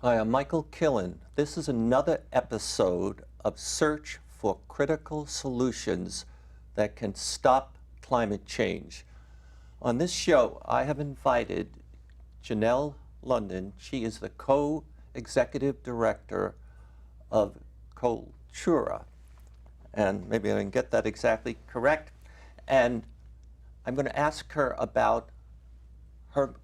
Hi, I'm Michael Killen. This is another episode of Search for Critical Solutions that can stop climate change. On this show, I have invited Janelle London. She is the co-executive director of Cultura, and maybe I didn't get that exactly correct. And I'm going to ask her about her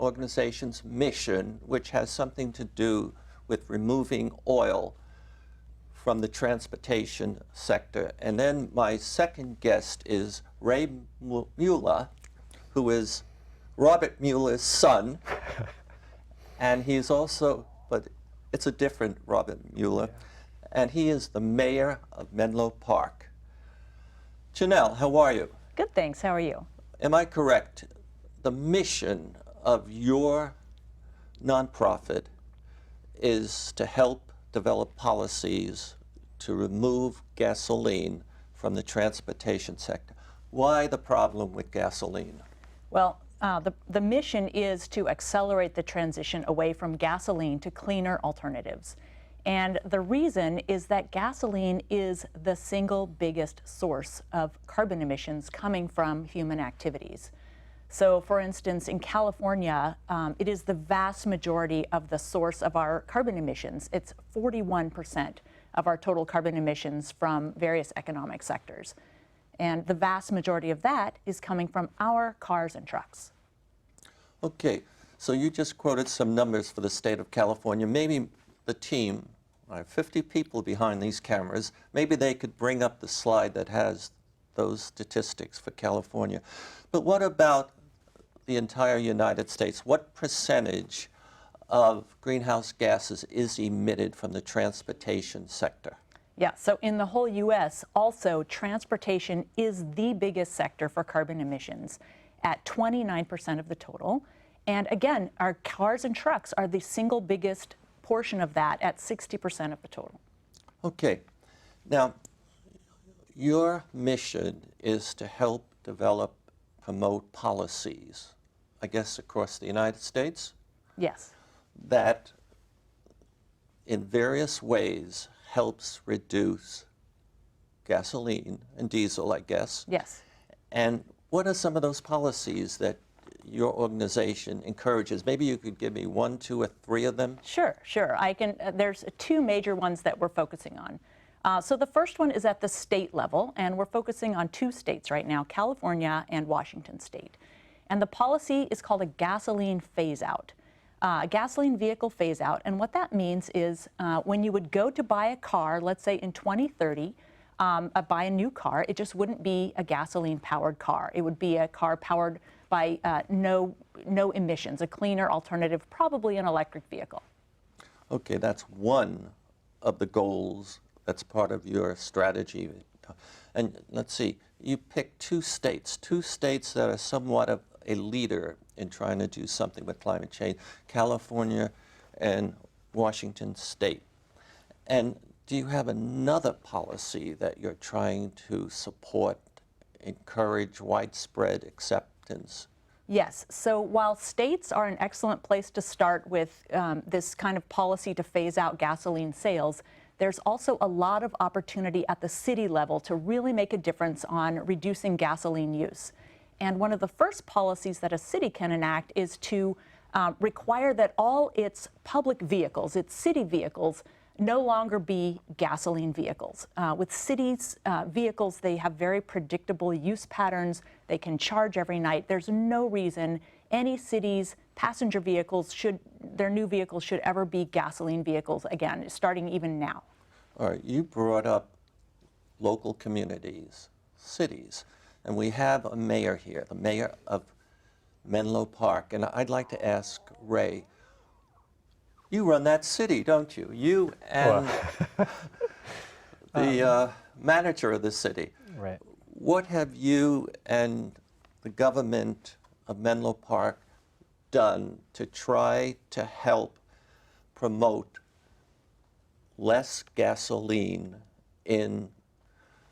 organization's mission, which has something to do with removing oil from the transportation sector. And then my second guest is Ray Mueller, who is Robert Mueller's son. And he's also, but it's a different Robert Mueller. Yeah. And he is the mayor of Menlo Park. Janelle, how are you? Good, thanks. How are you? Am I correct? The mission of your nonprofit is to help develop policies to remove gasoline from the transportation sector. Why the problem with gasoline? Well, the mission is to accelerate the transition away from gasoline to cleaner alternatives. And the reason is that gasoline is the single biggest source of carbon emissions coming from human activities. So, for instance, in California, it is the vast majority of the source of our carbon emissions. It's 41% of our total carbon emissions from various economic sectors. And the vast majority of that is coming from our cars and trucks. Okay, so you just quoted some numbers for the state of California. Maybe the team, I have 50 people behind these cameras, maybe they could bring up the slide that has those statistics for California. But what about the entire United States? What percentage of greenhouse gases is emitted from the transportation sector? Yeah, so in the whole U.S., also, transportation is the biggest sector for carbon emissions at 29% of the total. And again, our cars and trucks are the single biggest portion of that at 60% of the total. Okay. Now, your mission is to help develop, promote policies, I guess across the United States? Yes. That in various ways helps reduce gasoline and diesel, I guess. Yes. And what are some of those policies that your organization encourages? Maybe you could give me one, two, or three of them? Sure. I can. There's two major ones that we're focusing on. So the first one is at the state level, and we're focusing on two states right now, California and Washington State. And the policy is called a gasoline phase-out, gasoline vehicle phase-out. And what that means is when you would go to buy a car, let's say in 2030, buy a new car, it just wouldn't be a gasoline-powered car. It would be a car powered by no emissions, a cleaner alternative, probably an electric vehicle. Okay, that's one of the goals that's part of your strategy. And let's see, you picked two states that are somewhat of a leader in trying to do something with climate change, California and Washington State. And do you have another policy that you're trying to support, encourage widespread acceptance? Yes. So while states are an excellent place to start with this kind of policy to phase out gasoline sales, there's also a lot of opportunity at the city level to really make a difference on reducing gasoline use. And one of the first policies that a city can enact is to require that all its public vehicles, its city vehicles, no longer be gasoline vehicles. With cities' vehicles, they have very predictable use patterns. They can charge every night. There's no reason any city's passenger vehicles their new vehicles should ever be gasoline vehicles again, starting even now. All right, you brought up local communities, cities, and we have a mayor here, the mayor of Menlo Park, and I'd like to ask Ray, you run that city, don't you? You and the manager of the city. Right. What have you and the government of Menlo Park done to try to help promote less gasoline in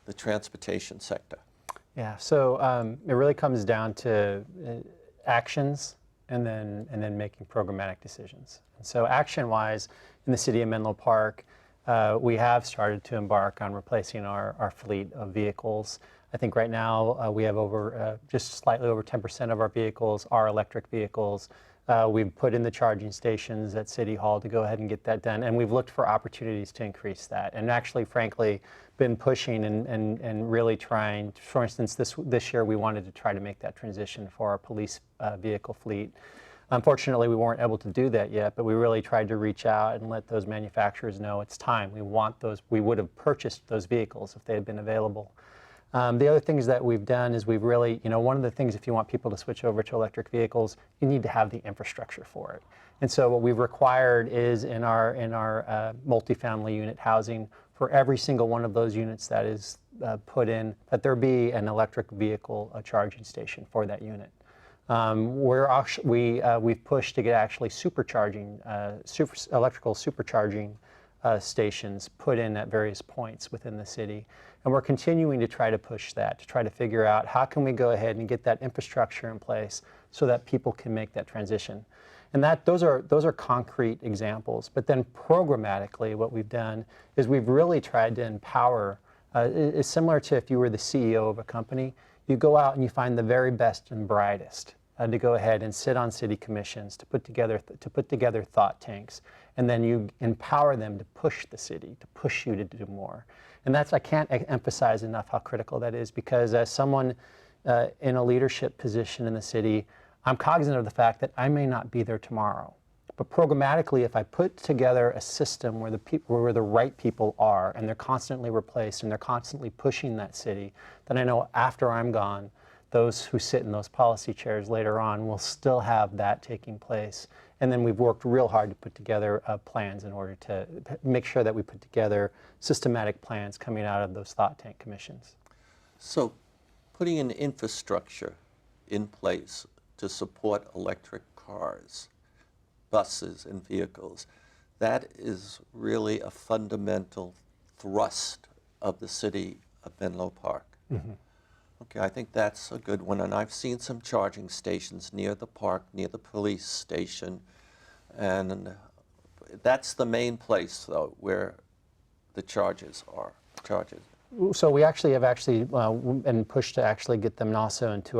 the transportation sector? Yeah, so it really comes down to actions and then making programmatic decisions. And so action-wise, in the city of Menlo Park, we have started to embark on replacing our fleet of vehicles. I think right now we have just slightly over 10% of our vehicles are electric vehicles. We've put in the charging stations at City Hall to go ahead and get that done, and we've looked for opportunities to increase that. And actually, frankly, been pushing and really trying. For instance, this year we wanted to try to make that transition for our police vehicle fleet. Unfortunately, we weren't able to do that yet, but we really tried to reach out and let those manufacturers know it's time. We want those. We would have purchased those vehicles if they had been available. The other things that we've done is we've really, one of the things, if you want people to switch over to electric vehicles, you need to have the infrastructure for it. And so what we've required is in our multifamily unit housing, for every single one of those units that is put in, that there be an electric vehicle charging station for that unit. We've pushed to get actually supercharging, electrical supercharging stations put in at various points within the city. And we're continuing to try to push that, to try to figure out how can we go ahead and get that infrastructure in place so that people can make that transition. And those are concrete examples. But then programmatically, what we've done is we've really tried to empower. It's similar to if you were the CEO of a company, you go out and you find the very best and brightest to go ahead and sit on city commissions, to put together thought tanks, and then you empower them to push the city, to push you to do more. And I can't emphasize enough how critical that is, because as someone in a leadership position in the city, I'm cognizant of the fact that I may not be there tomorrow. But programmatically, if I put together a system where the right people are, and they're constantly replaced, and they're constantly pushing that city, then I know after I'm gone, those who sit in those policy chairs later on will still have that taking place. And then we've worked real hard to put together plans in order to make sure that we put together systematic plans coming out of those thought tank commissions. So putting an infrastructure in place to support electric cars, buses, and vehicles, that is really a fundamental thrust of the city of Menlo Park. Mm-hmm. Okay, I think that's a good one, and I've seen some charging stations near the park, near the police station, and that's the main place, though, where the charges are. So we have been pushed to actually get them also into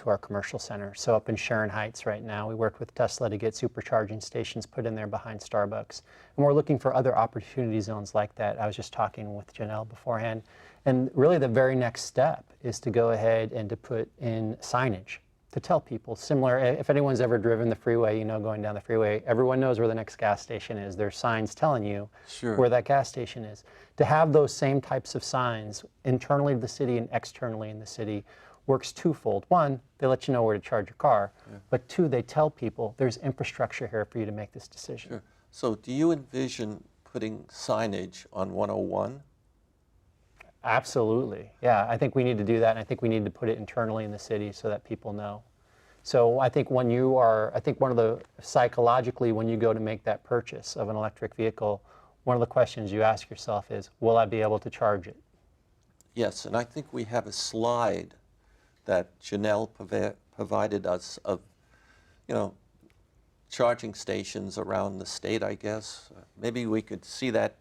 our commercial center. So up in Sharon Heights right now, we worked with Tesla to get supercharging stations put in there behind Starbucks. And we're looking for other opportunity zones like that. I was just talking with Janelle beforehand. And really the very next step is to go ahead and to put in signage to tell people, similar, if anyone's ever driven the freeway, going down the freeway, everyone knows where the next gas station is. There's signs telling you where that gas station is. To have those same types of signs internally to the city and externally in the city works twofold. One, they let you know where to charge your car, but two, they tell people there's infrastructure here for you to make this decision. Sure. So do you envision putting signage on 101? Absolutely. Yeah, I think we need to do that, and I think we need to put it internally in the city so that people know. So I think one of the, psychologically, when you go to make that purchase of an electric vehicle, one of the questions you ask yourself is, will I be able to charge it? Yes, and I think we have a slide that Janelle provided us of, charging stations around the state, I guess. Maybe we could see that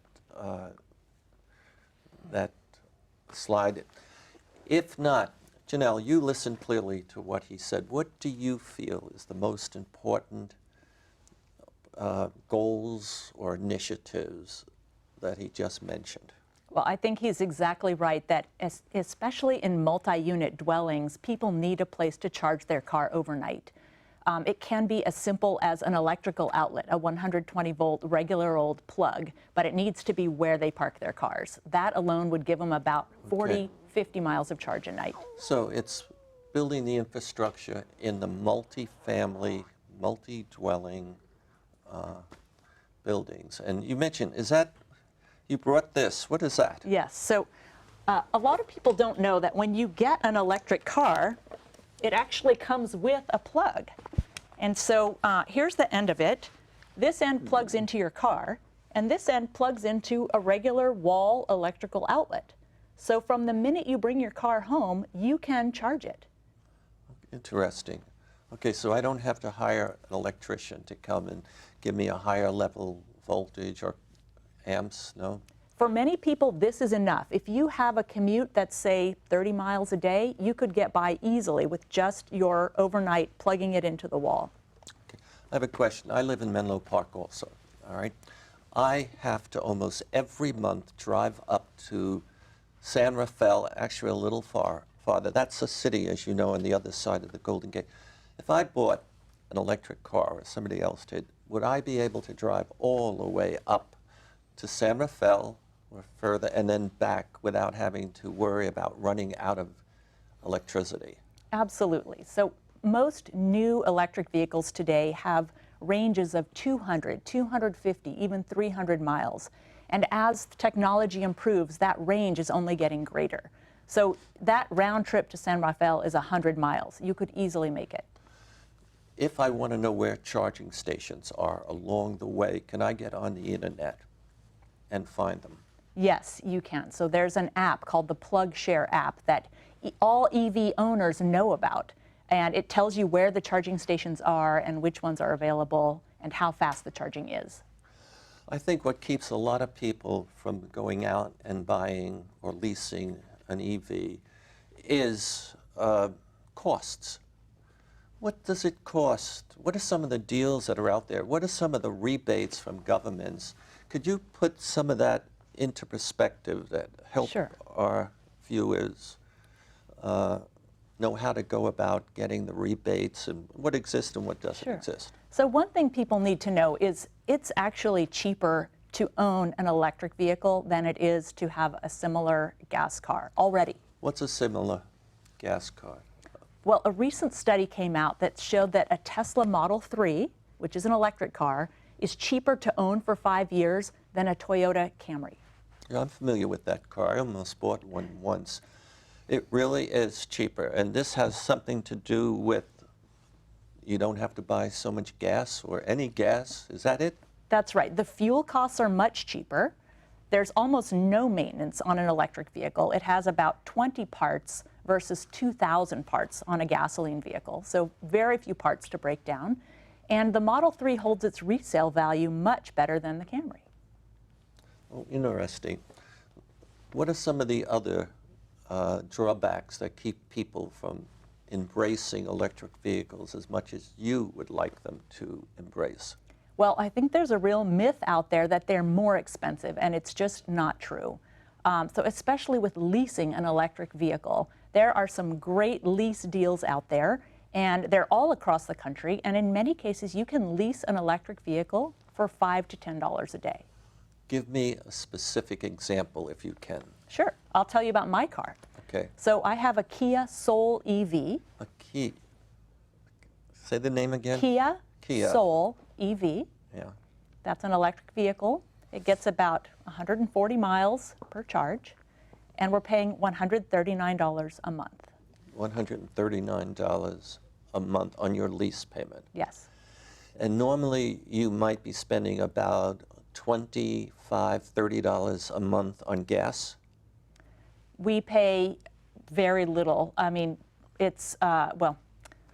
slide. If not, Janelle, you listened clearly to what he said. What do you feel is the most important goals or initiatives that he just mentioned? Well, I think he's exactly right that especially in multi-unit dwellings, people need a place to charge their car overnight. It can be as simple as an electrical outlet, a 120-volt regular old plug, but it needs to be where they park their cars. That alone would give them about 40, 50 miles of charge a night. So it's building the infrastructure in the multi-family, multi-dwelling buildings. And you mentioned, you brought this. What is that? Yes. So a lot of people don't know that when you get an electric car, it actually comes with a plug. And so here's the end of it. This end plugs into your car, and this end plugs into a regular wall electrical outlet. So from the minute you bring your car home, you can charge it. Interesting. Okay, so I don't have to hire an electrician to come and give me a higher level voltage or amps, no? For many people, this is enough. If you have a commute that's, say, 30 miles a day, you could get by easily with just your overnight plugging it into the wall. Okay. I have a question. I live in Menlo Park also, all right? I have to almost every month drive up to San Rafael, actually a little farther. That's a city, as you know, on the other side of the Golden Gate. If I bought an electric car, or somebody else did, would I be able to drive all the way up to San Rafael or further and then back without having to worry about running out of electricity? Absolutely. So most new electric vehicles today have ranges of 200, 250, even 300 miles. And as technology improves, that range is only getting greater. So that round trip to San Rafael is 100 miles. You could easily make it. If I want to know where charging stations are along the way, can I get on the internet and find them? Yes, you can. So there's an app called the Plug Share app that all EV owners know about. And it tells you where the charging stations are and which ones are available and how fast the charging is. I think what keeps a lot of people from going out and buying or leasing an EV is costs. What does it cost? What are some of the deals that are out there? What are some of the rebates from governments? Could you put some of that into perspective that help Sure. our viewers know how to go about getting the rebates and what exists and what doesn't Sure. exist? So one thing people need to know is it's actually cheaper to own an electric vehicle than it is to have a similar gas car already. What's a similar gas car? Well, a recent study came out that showed that a Tesla Model 3, which is an electric car, is cheaper to own for 5 years than a Toyota Camry. Yeah, I'm familiar with that car. I almost bought one once. It really is cheaper, and this has something to do with you don't have to buy so much gas or any gas. Is that it? That's right. The fuel costs are much cheaper. There's almost no maintenance on an electric vehicle. It has about 20 parts versus 2,000 parts on a gasoline vehicle, so very few parts to break down. And the Model 3 holds its resale value much better than the Camry. Oh, interesting. What are some of the other drawbacks that keep people from embracing electric vehicles as much as you would like them to embrace? Well, I think there's a real myth out there that they're more expensive, and it's just not true. So especially with leasing an electric vehicle, there are some great lease deals out there, and they're all across the country. And in many cases, you can lease an electric vehicle for $5 to $10 a day. Give me a specific example if you can. Sure, I'll tell you about my car. Okay. So I have a Kia Soul EV. A key. Say the name again. Kia Soul EV. Yeah. That's an electric vehicle. It gets about 140 miles per charge, and we're paying $139 a month. $139 a month on your lease payment. Yes. And normally you might be spending about $25, $30 a month on gas. We pay very little. I mean, it's,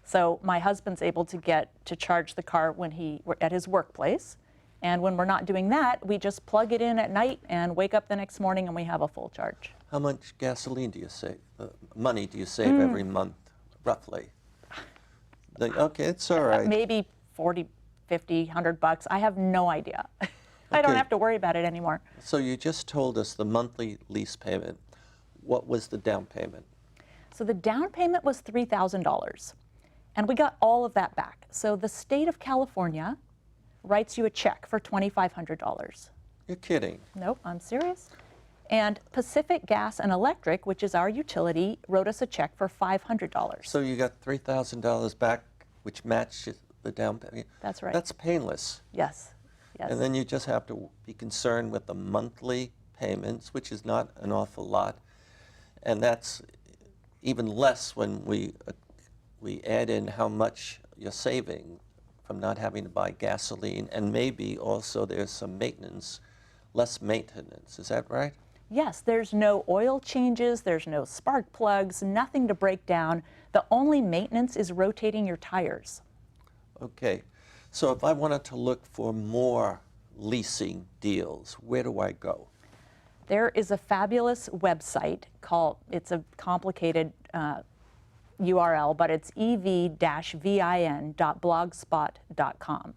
so my husband's able to get to charge the car when we're at his workplace. And when we're not doing that, we just plug it in at night and wake up the next morning and we have a full charge. How much gasoline do you save, money do you save every month, roughly? Okay, it's all right. Maybe 40, 50, 100 bucks. I have no idea. I don't Okay. have to worry about it anymore. So you just told us the monthly lease payment. What was the down payment? So the down payment was $3,000, and we got all of that back. So the state of California writes you a check for $2,500. You're kidding. Nope, I'm serious. And Pacific Gas and Electric, which is our utility, wrote us a check for $500. So you got $3,000 back, which matches the down payment. That's right. That's painless. Yes, yes. And then you just have to be concerned with the monthly payments, which is not an awful lot. And that's even less when we add in how much you're saving from not having to buy gasoline, and maybe also there's some maintenance, less maintenance. Is that right? Yes, there's no oil changes, there's no spark plugs, nothing to break down. The only maintenance is rotating your tires. Okay, so if I wanted to look for more leasing deals, where do I go? There is a fabulous website called, it's a complicated URL, but it's ev-vin.blogspot.com.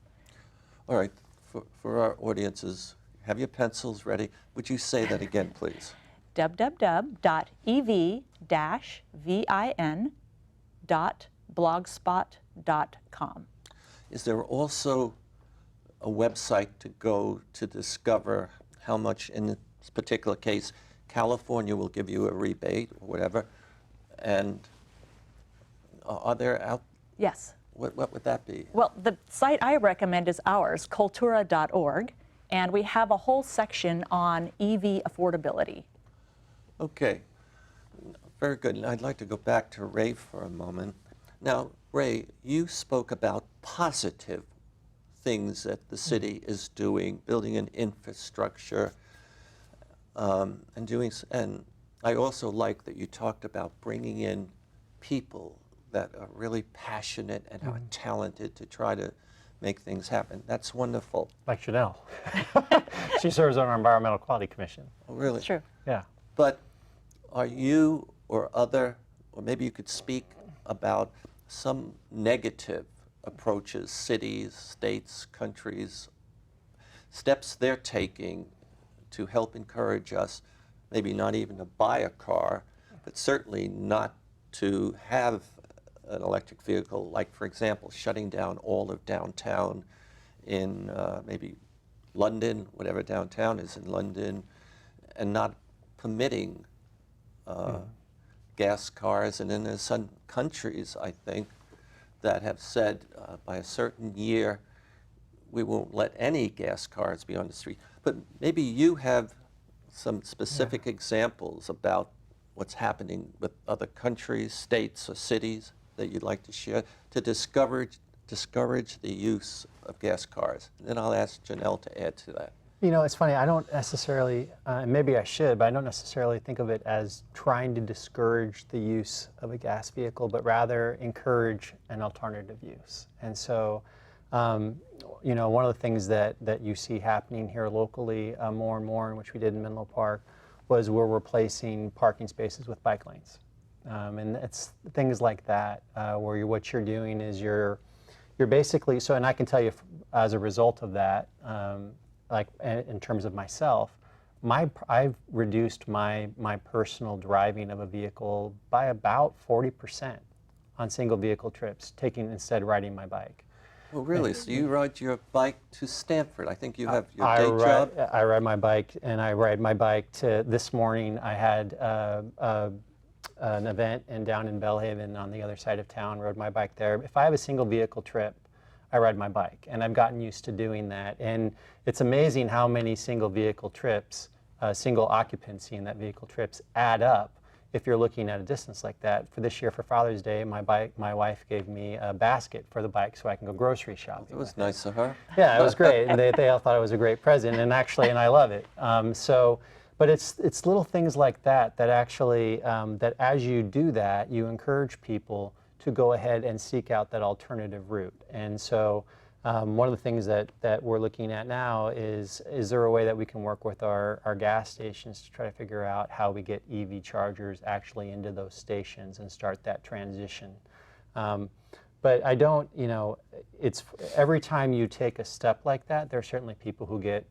All right, for our audiences, have your pencils ready. Would you say that again, please? www.ev-vin.blogspot.com. Is there also a website to go to discover how much, in this particular case, California will give you a rebate or whatever? And are there out? Yes. What would that be? Well, the site I recommend is ours, cultura.org, and we have a whole section on EV affordability. Okay, very good. And I'd like to go back to Ray for a moment. Now, Ray, you spoke about positive things that the city is doing, building an infrastructure, and I also like that you talked about bringing in people that are really passionate and are talented to try to make things happen. That's wonderful. Like Janelle. She serves on our Environmental Quality Commission. Oh, really? It's true. Yeah. But are you or maybe you could speak about some negative approaches, cities, states, countries, steps they're taking to help encourage us, maybe not even to buy a car, but certainly not to have an electric vehicle, like, for example, shutting down all of downtown in maybe London, whatever downtown is in London, and not permitting gas cars. And then there's some countries, I think, that have said by a certain year, we won't let any gas cars be on the street. But maybe you have some specific examples about what's happening with other countries, states, or cities that you'd like to share to discourage the use of gas cars. And then I'll ask Janelle to add to that. You know, it's funny, I don't necessarily, maybe I should, but I don't necessarily think of it as trying to discourage the use of a gas vehicle, but rather encourage an alternative use. And so, you know, one of the things that you see happening here locally more and more, and which we did in Menlo Park, was we're replacing parking spaces with bike lanes. And it's things like that, where what you're doing is you're basically, so, and I can tell you as a result of that, like in terms of myself, I've reduced my personal driving of a vehicle by about 40% on single vehicle trips, instead riding my bike. Oh, really? So you ride your bike to Stanford? I think you have your day job? I ride my bike, and I ride my bike to, this morning I had an event down in Bellhaven on the other side of town, rode my bike there. If I have a single vehicle trip, I ride my bike, and I've gotten used to doing that. And it's amazing how many single vehicle trips, single occupancy in that vehicle trips add up if you're looking at a distance like that. For this year, for Father's Day, my wife gave me a basket for the bike so I can go grocery shopping. It was nice of her. Yeah, it was great, and they all thought it was a great present, and I love it. But it's little things like that actually, that as you do that, you encourage people to go ahead and seek out that alternative route. And so one of the things that we're looking at now is there a way that we can work with our gas stations to try to figure out how we get EV chargers actually into those stations and start that transition. But I don't, you know, it's every time you take a step like that, there are certainly people who get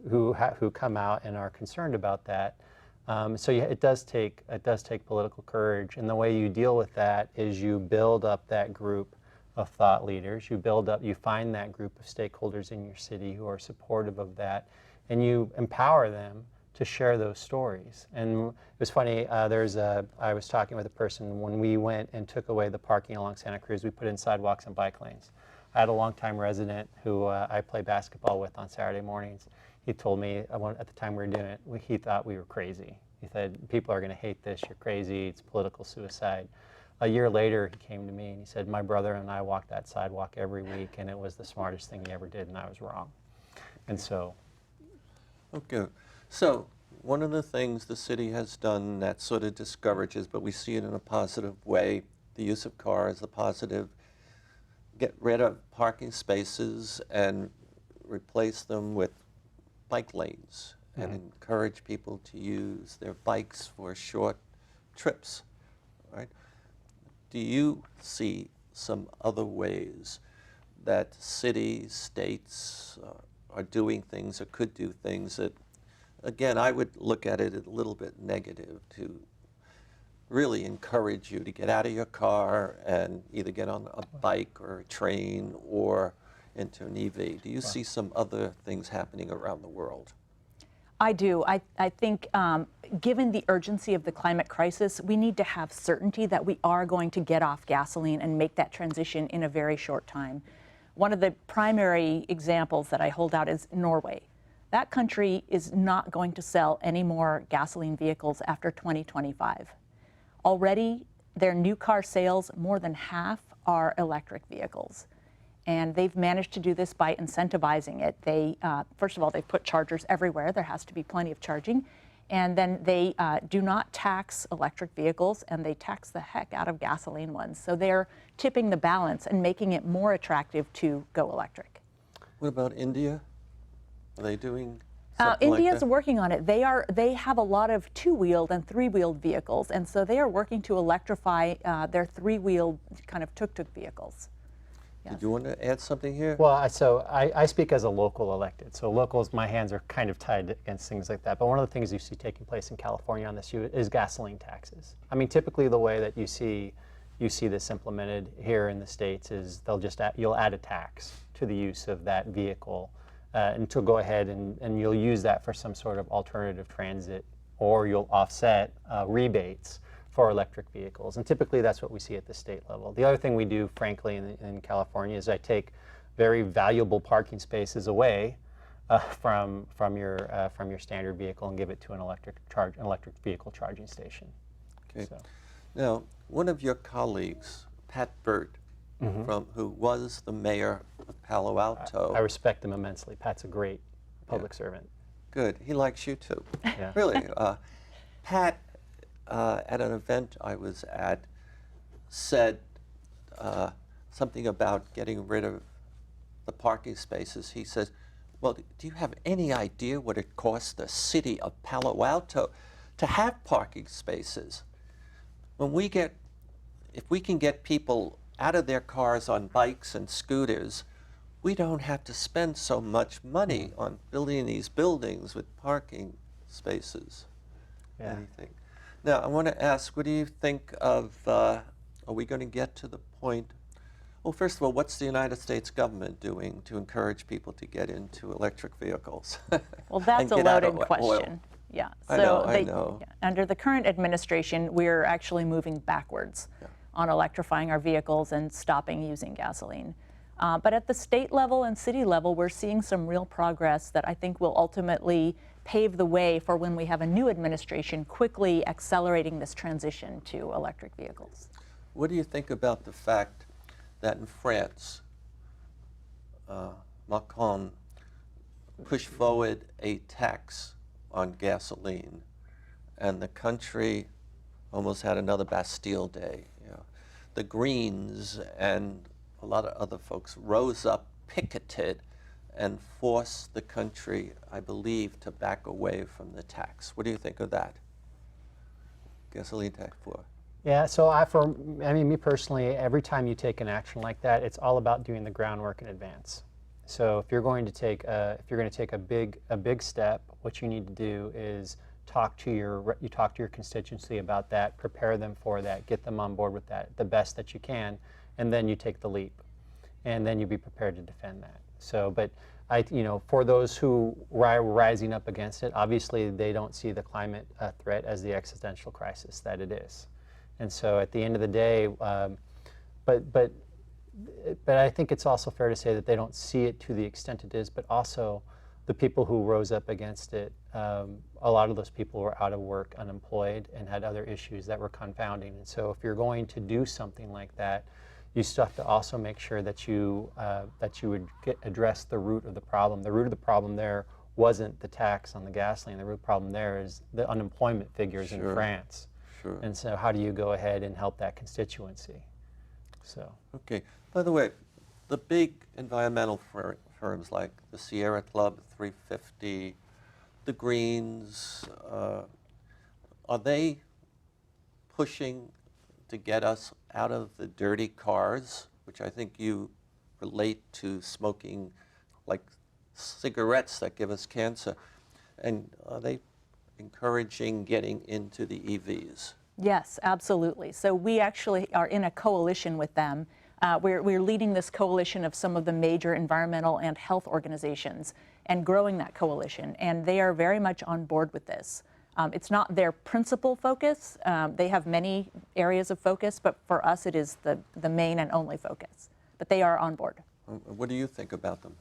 who come out and are concerned about that. So yeah, it does take political courage, and the way you deal with that is you build up that group of thought leaders. You find that group of stakeholders in your city who are supportive of that, and you empower them to share those stories. And it was funny, I was talking with a person when we went and took away the parking along Santa Cruz. We put in sidewalks and bike lanes. I had a longtime resident who I play basketball with on Saturday mornings. He told me at the time we were doing it, he thought we were crazy. He said, people are going to hate this, you're crazy, it's political suicide. A year later, he came to me and he said, my brother and I walk that sidewalk every week, and it was the smartest thing he ever did, and I was wrong. And so. Okay. So one of the things the city has done that sort of discourages, but we see it in a positive way, the use of cars, the positive, get rid of parking spaces and replace them with bike lanes and encourage people to use their bikes for short trips, right? Do you see some other ways that cities, states are doing things or could do things that, again, I would look at it a little bit negative, to really encourage you to get out of your car and either get on a bike or a train or into an EV? Do you see some other things happening around the world? I do. I think given the urgency of the climate crisis, we need to have certainty that we are going to get off gasoline and make that transition in a very short time. One of the primary examples that I hold out is Norway. That country is not going to sell any more gasoline vehicles after 2025. Already, their new car sales, more than half are electric vehicles. And they've managed to do this by incentivizing it. They, first of all, they've put chargers everywhere. There has to be plenty of charging. And then they do not tax electric vehicles, and they tax the heck out of gasoline ones. So they're tipping the balance and making it more attractive to go electric. What about India? Are they doing something India's like that? working on it. They have a lot of two-wheeled and three-wheeled vehicles, and so they are working to electrify their three-wheeled kind of tuk-tuk vehicles. Did you want to add something here? Well, I speak as a local elected. So locals, my hands are kind of tied against things like that. But one of the things you see taking place in California on this is gasoline taxes. I mean, typically the way that you see this implemented here in the States is you'll add a tax to the use of that vehicle, and to go ahead and you'll use that for some sort of alternative transit, or you'll offset rebates for electric vehicles. And typically that's what we see at the state level. The other thing we do, frankly, in California is I take very valuable parking spaces away from your standard vehicle and give it to an electric vehicle charging station. Okay. So. Now, one of your colleagues, Pat Burt, who was the mayor of Palo Alto. I respect him immensely. Pat's a great public servant. Good. He likes you too. Yeah. Really. Pat, at an event I was at, said something about getting rid of the parking spaces. He says, well, do you have any idea what it costs the city of Palo Alto to have parking spaces? If we can get people out of their cars on bikes and scooters, we don't have to spend so much money on building these buildings with parking spaces. Yeah. Anything. Now, I want to ask, what do you think of, are we going to get to the point, well, first of all, what's the United States government doing to encourage people to get into electric vehicles? Well, that's a and get out loaded of question. oil? Yeah. I know. Under the current administration, we're actually moving backwards on electrifying our vehicles and stopping using gasoline. But at the state level and city level, we're seeing some real progress that I think will ultimately pave the way for when we have a new administration quickly accelerating this transition to electric vehicles. What do you think about the fact that in France, Macron pushed forward a tax on gasoline, and the country almost had another Bastille Day? You know, the Greens and a lot of other folks rose up, picketed, and forced the country, I believe, to back away from the tax. What do you think of that? Gasoline tax for? Yeah, so me personally, every time you take an action like that, it's all about doing the groundwork in advance. So if you're going to take a big step, what you need to do is talk to your constituency about that, prepare them for that, get them on board with that the best that you can, and then you take the leap, and then you be prepared to defend that. So, but for those who are rising up against it, obviously they don't see the climate threat as the existential crisis that it is. And so at the end of the day, but I think it's also fair to say that they don't see it to the extent it is, but also the people who rose up against it, a lot of those people were out of work, unemployed, and had other issues that were confounding. And so if you're going to do something like that, you still have to also make sure that you would address the root of the problem. The root of the problem there wasn't the tax on the gasoline. The root problem there is the unemployment figures in France. Sure. And so how do you go ahead and help that constituency? So. Okay. By the way, the big environmental firms like the Sierra Club 350, the Greens, are they pushing to get us out of the dirty cars, which I think you relate to smoking like cigarettes that give us cancer? And are they encouraging getting into the EVs? Yes, absolutely. So we actually are in a coalition with them. We're leading this coalition of some of the major environmental and health organizations and growing that coalition, and they are very much on board with this. It's not their principal focus. They have many areas of focus, but for us it is the main and only focus. But they are on board. What do you think about them?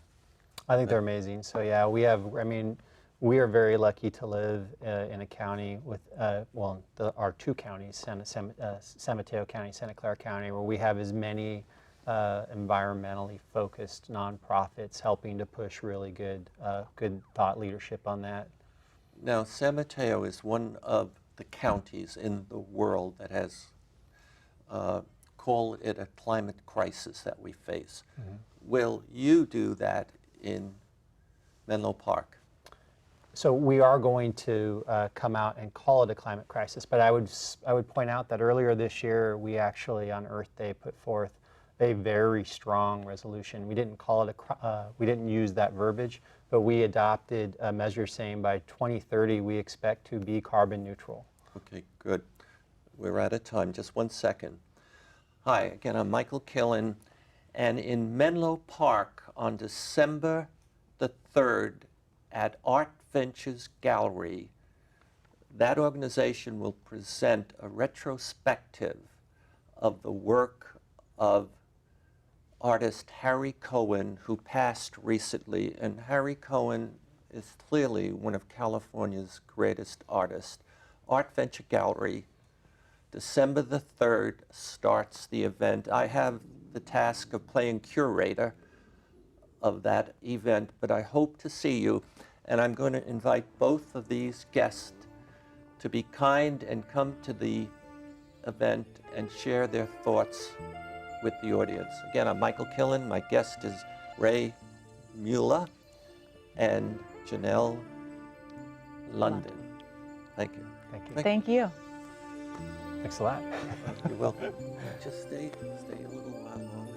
I think they're amazing. So yeah, we are very lucky to live in a county with, our two counties, San Mateo County, Santa Clara County, where we have as many environmentally focused nonprofits helping to push really good thought leadership on that. Now, San Mateo is one of the counties in the world that has called it a climate crisis that we face. Mm-hmm. Will you do that in Menlo Park? So we are going to come out and call it a climate crisis, but I would point out that earlier this year we actually on Earth Day put forth a very strong resolution. We didn't call it we didn't use that verbiage, but we adopted a measure saying by 2030 we expect to be carbon neutral. Okay, good. We're out of time. Just 1 second. Hi, again, I'm Michael Killen, and in Menlo Park on December the 3rd at Art Ventures Gallery, that organization will present a retrospective of the work of artist Harry Cohen, who passed recently. And Harry Cohen is clearly one of California's greatest artists. Art Venture Gallery, December the 3rd starts the event. I have the task of playing curator of that event, but I hope to see you. And I'm going to invite both of these guests to be kind and come to the event and share their thoughts with the audience. Again, I'm Michael Killen. My guest is Ray Mueller and Janelle London. Thank you. Thank you. Thank you. Thanks a lot. You're welcome. Just stay a little while longer.